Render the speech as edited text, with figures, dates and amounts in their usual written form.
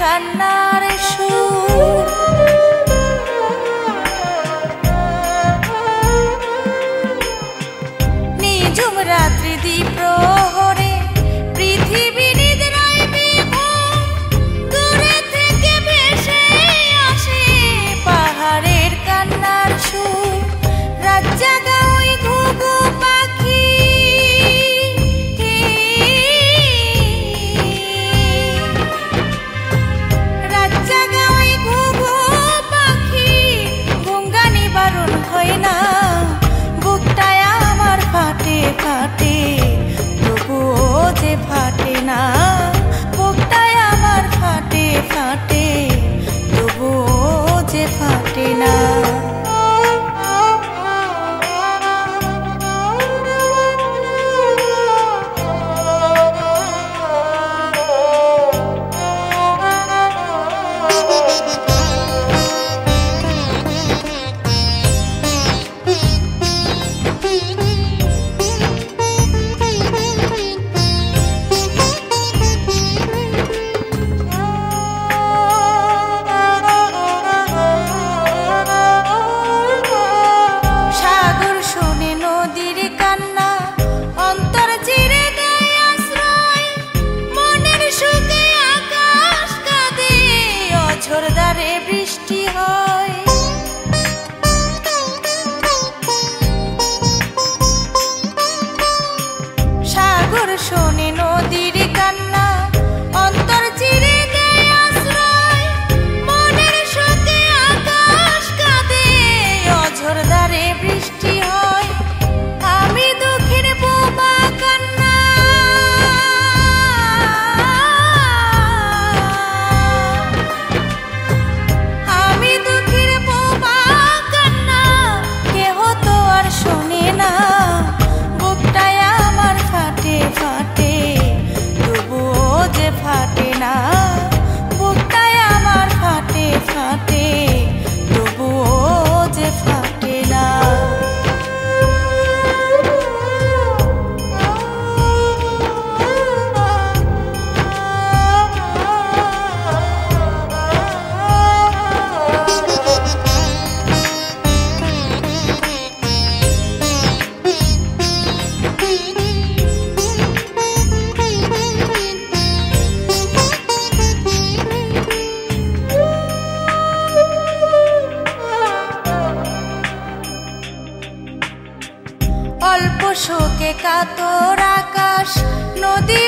কান্নার সুর। নিঝুম রাত্রি দ্বীপ প্রহরে পৃথিবী নিদ্রায় বিভোর, দূরে থেকে ভেসে আসে পাহাড়ের কান্নার সুর। রাত জাগা ওই ঘুঘু পাখি ফাটে, তবুও যে ফাটে না। বুকটায় আমার ফাটে ফাটে, তবুও যে ফাটে না। বৃষ্টি হয় সাগর শোনে নদীর কান্না, অন্তর চিরে দেয় আশ্রয়। মনের শোকে আকাশ কাঁদে, অঝোর ধারে বৃষ্টি হয়। আমি দুঃখের বোবা কান্না, ফাটে না। বুকটায় আমার ফাটে ফাটে, তবুও যে ফাটে না। অল্প শোকে কাতর আকাশ, নদী